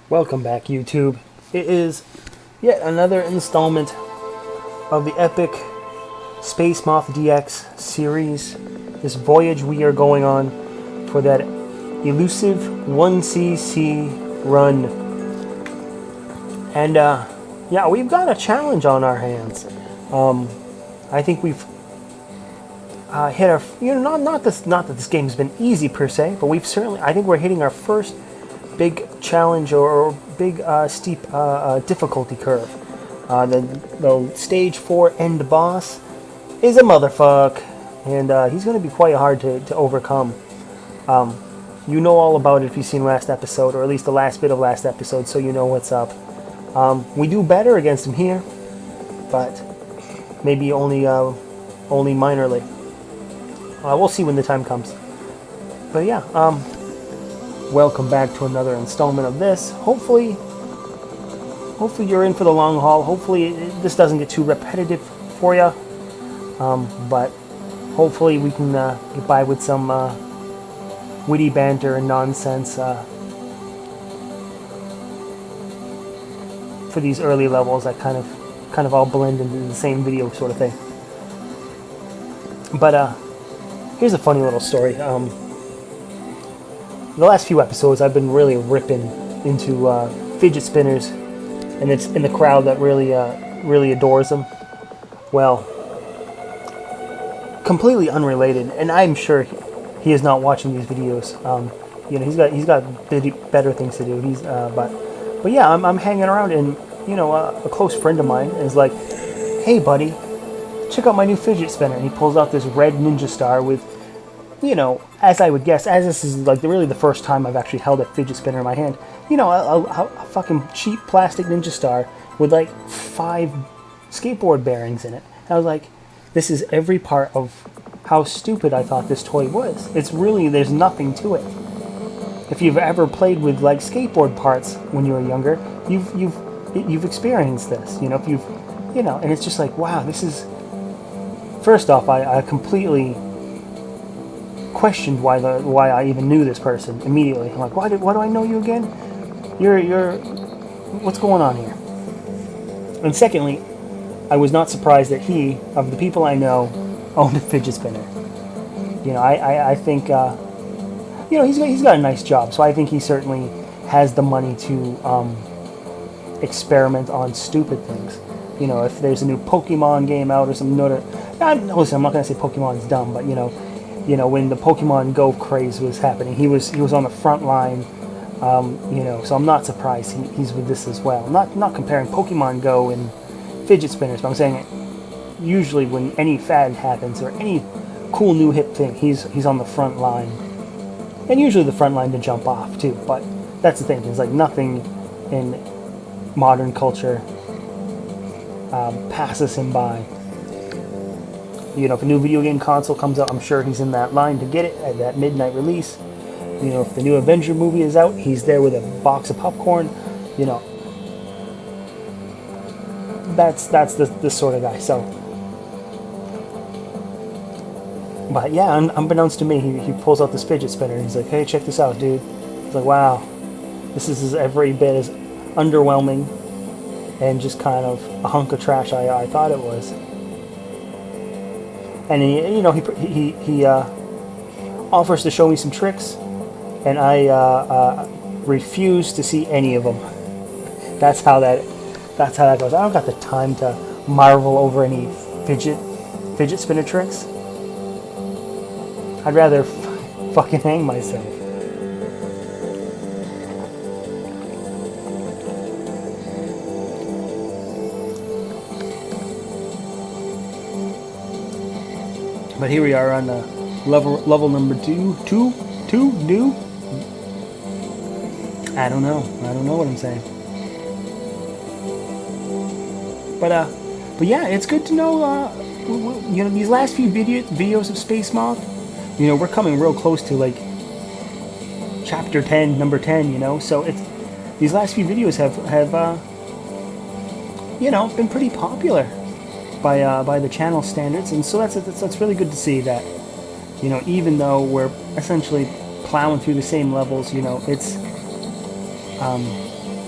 Welcome back, YouTube. It is yet another installment of the epic Space Moth DX series. This voyage we are going on for that elusive 1cc run. And, yeah, we've got a challenge on our hands. I think we've hit our, not that this game's been easy per se, but I think we're hitting our first big challenge or big steep difficulty curve. The stage 4 end boss is a motherfuck, and he's going to be quite hard to overcome. You know all about it if you've seen last episode, or at least the last bit of last episode, so you know what's up. We do better against him here, but maybe only minorly. We'll see when the time comes. But yeah, welcome back to another installment of this. Hopefully you're in for the long haul. Hopefully this doesn't get too repetitive for you. But hopefully we can get by with some witty banter and nonsense for these early levels that kind of all blend into the same video sort of thing. But here's a funny little story. The last few episodes, I've been really ripping into fidget spinners, and it's in the crowd that really adores them. Well, completely unrelated, and I'm sure he is not watching these videos. He's got better things to do. But yeah, I'm hanging around, and a close friend of mine is like, "Hey, buddy, check out my new fidget spinner." And he pulls out this red ninja star with, as I would guess, as this is like really the first time I've actually held a fidget spinner in my hand, a fucking cheap plastic ninja star with like 5 skateboard bearings in it. And I was like, this is every part of how stupid I thought this toy was. It's really, there's nothing to it. If you've ever played with like skateboard parts when you were younger, you've experienced this. And it's just like, wow, this is. First off, I completely questioned why I even knew this person immediately. I'm like, why do I know you again? You're what's going on here? And secondly, I was not surprised that he, of the people I know, owned a fidget spinner. I think he's got a nice job, so I think he certainly has the money to experiment on stupid things. If there's a new Pokemon game out or some listen, I'm not gonna say Pokemon's dumb, but when the Pokemon Go craze was happening, he was on the front line. So I'm not surprised he's with this as well. Not comparing Pokemon Go and fidget spinners, but I'm saying usually when any fad happens or any cool new hip thing, he's on the front line, and usually the front line to jump off too. But that's the thing. There's like nothing in modern culture passes him by. If a new video game console comes out, I'm sure he's in that line to get it at that midnight release. If the new Avenger movie is out, he's there with a box of popcorn. That's the sort of guy. So, but yeah, unbeknownst to me, he pulls out this fidget spinner and he's like, "Hey, check this out, dude." It's like, wow, this is every bit as underwhelming and just kind of a hunk of trash I thought it was. And he offers to show me some tricks, and I refuse to see any of them. That's how that goes. I don't got the time to marvel over any fidget spinner tricks. I'd rather fucking hang myself. But here we are on level number two, new. I don't know what I'm saying. But yeah, it's good to know. These last few videos of Space Moth, we're coming real close to like chapter 10, number 10. So it's these last few videos have been pretty popular by the channel standards, and so that's really good to see that, even though we're essentially plowing through the same levels, it's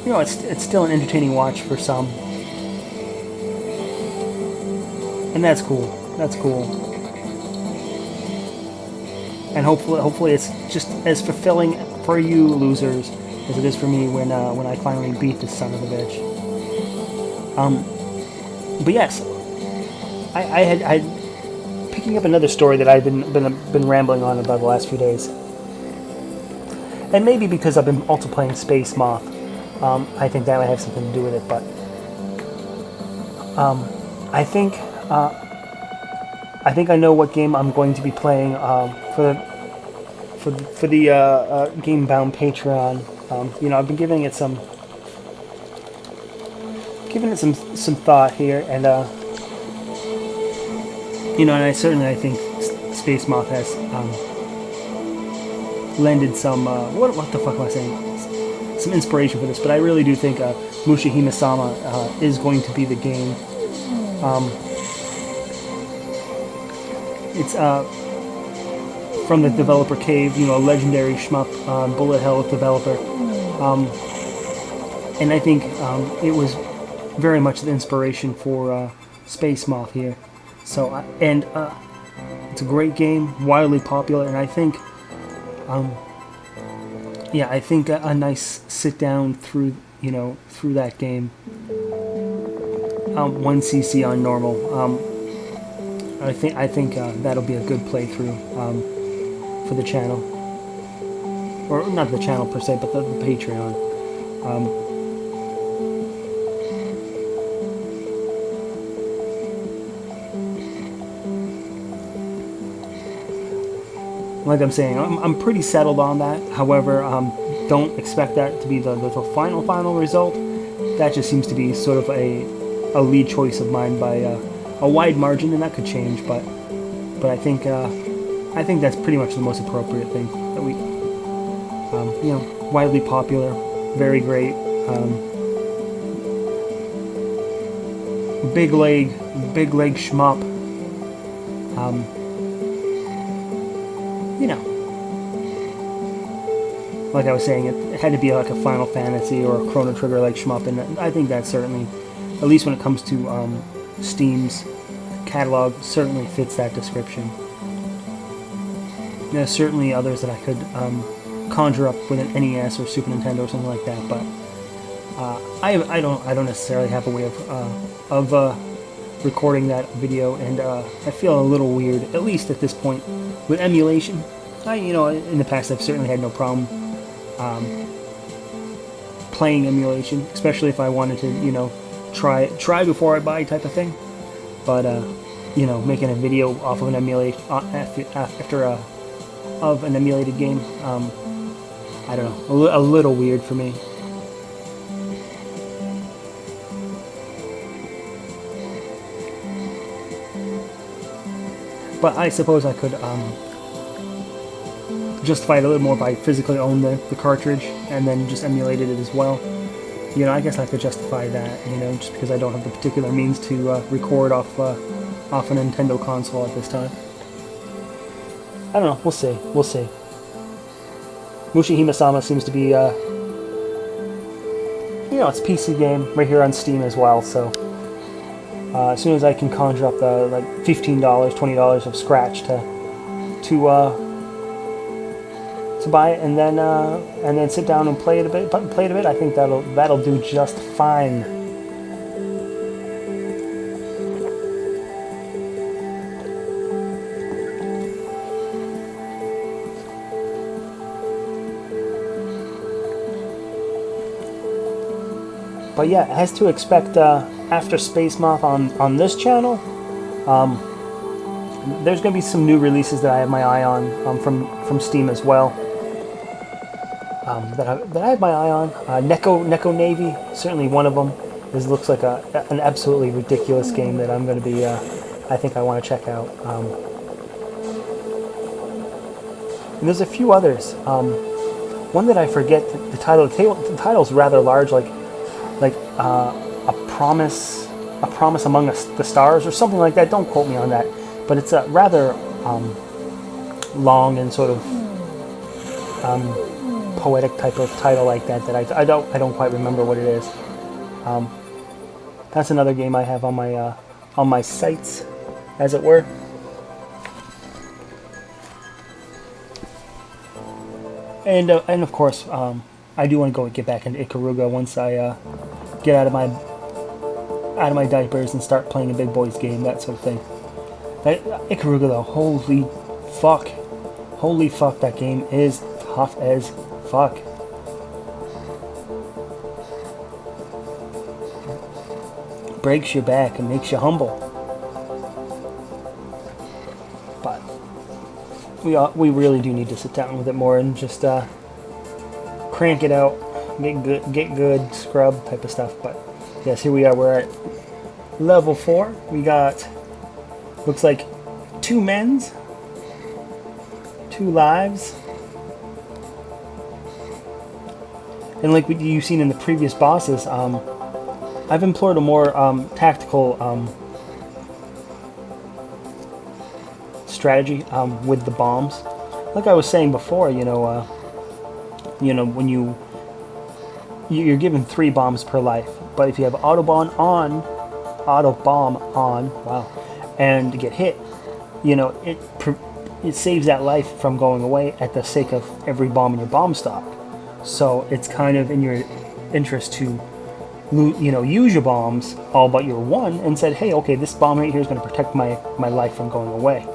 you know, it's still an entertaining watch for some, and that's cool. That's cool. And hopefully it's just as fulfilling for you losers as it is for me when I finally beat this son of a bitch. But yes, I had picking up another story that I've been rambling on about the last few days, and maybe because I've been also playing Space Moth, I think that might have something to do with it. But I think I know what game I'm going to be playing for the Gamebound Patreon. You know, I've been giving it some thought here, and you know, and I think Space Moth has lended some what the fuck am I saying? Some inspiration for this, but I really do think Mushihime-sama is going to be the game. It's from the developer Cave, you know, a legendary shmup, bullet hell developer, and I think it was very much the inspiration for Space Moth here. So it's a great game, wildly popular, and I think, yeah, I think a nice sit down through that game, 1cc on normal. I think that'll be a good playthrough for the channel, or not the channel per se, but the Patreon. Like I'm saying, I'm pretty settled on that. However, don't expect that to be the final result. That just seems to be sort of a lead choice of mine by a wide margin, and that could change. But I think that's pretty much the most appropriate thing that we, you know, widely popular, very great, big leg shmup. You know, like I was saying, it had to be like a Final Fantasy or a Chrono Trigger like shmup, and I think that certainly, at least when it comes to Steam's catalog, certainly fits that description. There's certainly others that I could conjure up with an NES or Super Nintendo or something like that, but I don't necessarily have a way of recording that video, and I feel a little weird, at least at this point, with emulation. You know, in the past I've certainly had no problem playing emulation, especially if I wanted to, you know, try before I buy type of thing. But you know, making a video off of an emulate after of an emulated game, I don't know, a little weird for me. But I suppose I could justify it a little more by physically owning the cartridge and then just emulated it as well. You know, I guess I could justify that, you know, just because I don't have the particular means to record off a Nintendo console at this time. I don't know, we'll see. Mushihime-sama seems to be, you know, it's a PC game right here on Steam as well, so as soon as I can conjure up the like $15, $20 of scratch to buy it and then sit down and play it a bit, I think that'll do just fine. But yeah, as to expect after Space Moth on this channel, there's going to be some new releases that I have my eye on from Steam as well. That I have my eye on. Neko Navy, certainly one of them. This looks like an absolutely ridiculous game that I'm going to be, I think I want to check out. And there's a few others. One that I forget the title. The title's rather large, like a promise among the stars or something like that. Don't quote me on that, but it's rather long and sort of poetic type of title like that I don't quite remember what it is. That's another game I have on my sights, as it were. And of course, I do want to get back into Ikaruga once I get out of my diapers and start playing a big boys game, that sort of thing. Ikaruga though, holy fuck, that game is tough as fuck. Breaks your back and makes you humble. But we really do need to sit down with it more and just crank it out, get good, scrub type of stuff. But yes, here we are. We're at level 4. We got, looks like 2 men's, 2 lives, and like you've seen in the previous bosses, I've employed a more tactical strategy with the bombs. Like I was saying before, when you're given 3 bombs per life, but if you have autobomb on, wow, and get hit, it saves that life from going away at the sake of every bomb in your bomb stock. So it's kind of in your interest to use your bombs all but your one, and said, hey, okay, this bomb right here is going to protect my life from going away.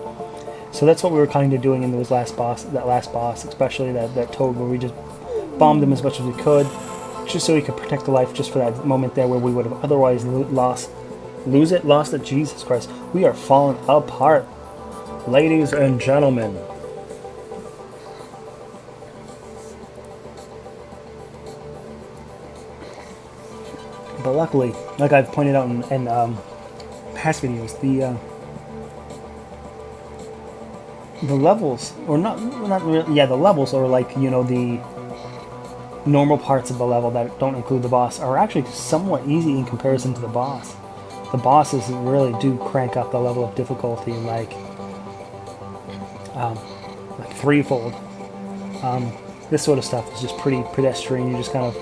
So that's what we were kind of doing in that last boss, especially that toad, where we just bombed him as much as we could, just so he could protect the life just for that moment there where we would have otherwise lost it. Jesus Christ, we are falling apart, ladies and gentlemen. But luckily, like I've pointed out in past videos, the levels, or not really, yeah, the levels, or like, the normal parts of the level that don't include the boss, are actually somewhat easy in comparison to the boss. The bosses really do crank up the level of difficulty like threefold. This sort of stuff is just pretty pedestrian. You just kind of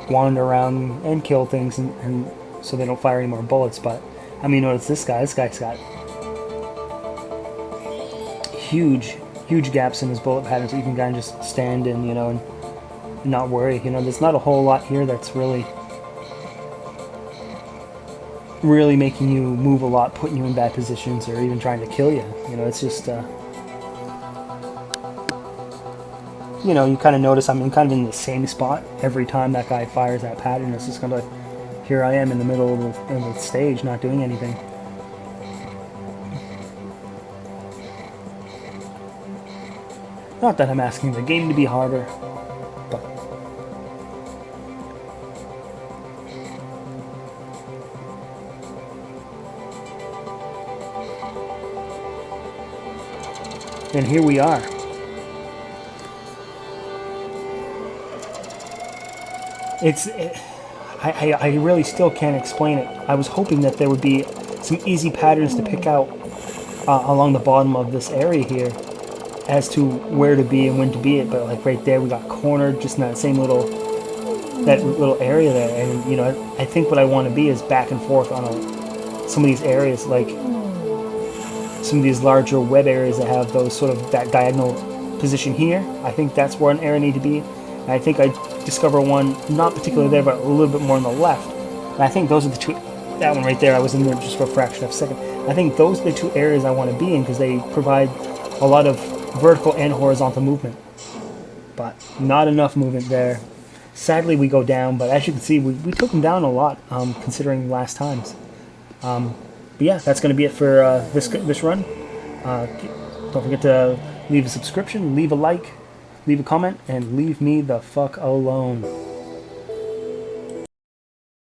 wander around and kill things, and so they don't fire any more bullets. But I mean, notice this guy. This guy's got huge gaps in his bullet pattern, so you can kind of just stand in, and not worry. There's not a whole lot here that's really making you move a lot, putting you in bad positions, or even trying to kill you. It's just you kind of notice I'm kind of in the same spot every time that guy fires that pattern. It's just kind of like, here I am in the middle of the stage, not doing anything. Not that I'm asking the game to be harder, but and here we are. I really still can't explain it. I was hoping that there would be some easy patterns to pick out along the bottom of this area here as to where to be and when to be it, but like right there we got cornered just in that same little area there, and I think what I want to be is back and forth on some of these areas, like some of these larger web areas that have those sort of that diagonal position here. I think that's where an area need to be. And I think I discover one not particularly there, but a little bit more on the left. And I think those are the two. That one right there, I was in there just for a fraction of a second. I think those are the 2 areas I want to be in, because they provide a lot of vertical and horizontal movement, but not enough movement there. Sadly, we go down, but as you can see, we took them down a lot, considering last times. But yeah, that's going to be it for this run. Don't forget to leave a subscription, leave a like, leave a comment, and leave me the fuck alone.